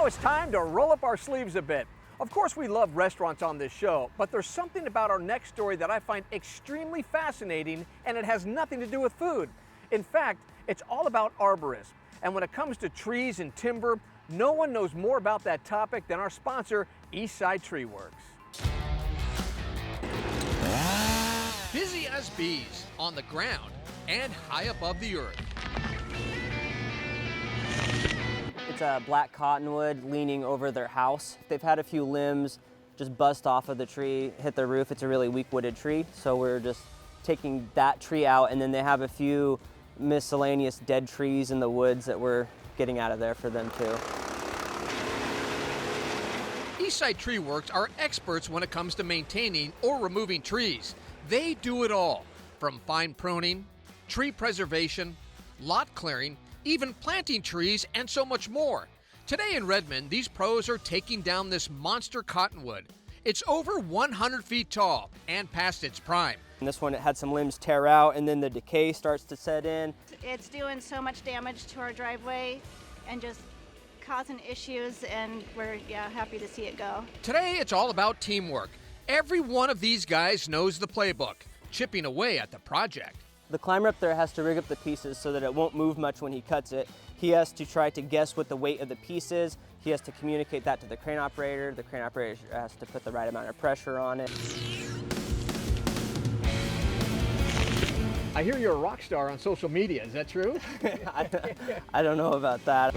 Now it's time to roll up our sleeves a bit. Of course, we love restaurants on this show, but there's something about our next story that I find extremely fascinating, and it has nothing to do with food. In fact, it's all about arborists. And when it comes to trees and timber, no one knows more about that topic than our sponsor, Eastside Tree Works. Busy as bees, on the ground and high above the earth. It's a black cottonwood leaning over their house. They've had a few limbs just bust off of the tree, hit the roof. It's a really weak wooded tree, so we're just taking that tree out, and then they have a few miscellaneous dead trees in the woods that we're getting out of there for them too. Eastside Tree Works are experts when it comes to maintaining or removing trees. They do it all, from fine pruning, tree preservation, lot clearing, even planting trees, and so much more. Today in Redmond, these pros are taking down this monster cottonwood. It's over 100 feet tall and past its prime. And this one, it had some limbs tear out, and then the decay starts to set in. It's doing so much damage to our driveway and just causing issues, and we're happy to see it go. Today, it's all about teamwork. Every one of these guys knows the playbook, chipping away at the project. The climber up there has to rig up the pieces so that it won't move much when he cuts it. He has to try to guess what the weight of the piece is. He has to communicate that to the crane operator. The crane operator has to put the right amount of pressure on it. I hear you're a rock star on social media, is that true? I don't know about that.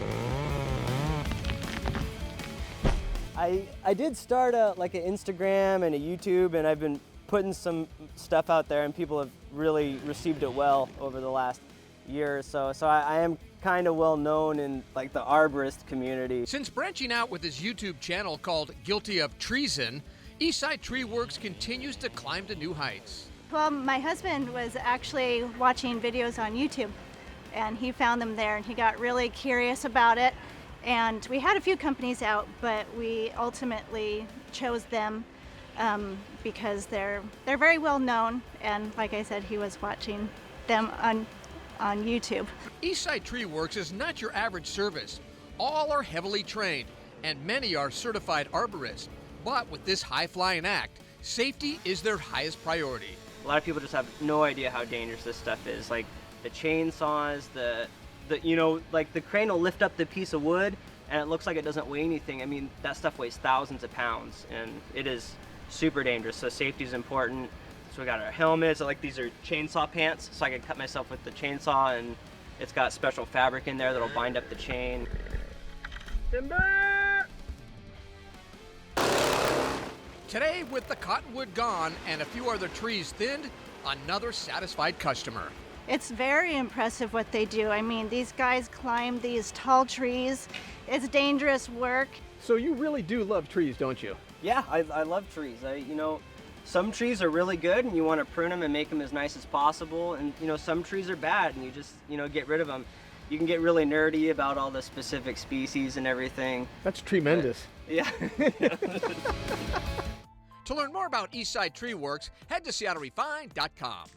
I did start like an Instagram and a YouTube, and I've been putting some stuff out there, and people have really received it well over the last year or so. So I am kind of well known in like the arborist community. Since branching out with his YouTube channel called Guilty of Treason, Eastside Tree Works continues to climb to new heights. Well, my husband was actually watching videos on YouTube, and he found them there, and he got really curious about it. And we had a few companies out, but we ultimately chose them because they're very well known, and like I said, he was watching them on YouTube. Eastside Tree Works is not your average service. All are heavily trained, and many are certified arborists. But with this high-flying act, safety is their highest priority. A lot of people just have no idea how dangerous this stuff is. Like the chainsaws, like the crane will lift up the piece of wood and it looks like it doesn't weigh anything. I mean, that stuff weighs thousands of pounds, and it is super dangerous. So safety is important. So we got our helmets. Like these are chainsaw pants, so I can cut myself with the chainsaw, and it's got special fabric in there that'll bind up the chain. Timber! Today, with the cottonwood gone and a few other trees thinned, another satisfied customer. It's very impressive what they do. I mean, these guys climb these tall trees. It's dangerous work. So you really do love trees, don't you? Yeah, I love trees. Some trees are really good and you want to prune them and make them as nice as possible. And some trees are bad and you just, get rid of them. You can get really nerdy about all the specific species and everything. That's tremendous. But, yeah. To learn more about Eastside Tree Works, head to SeattleRefined.com.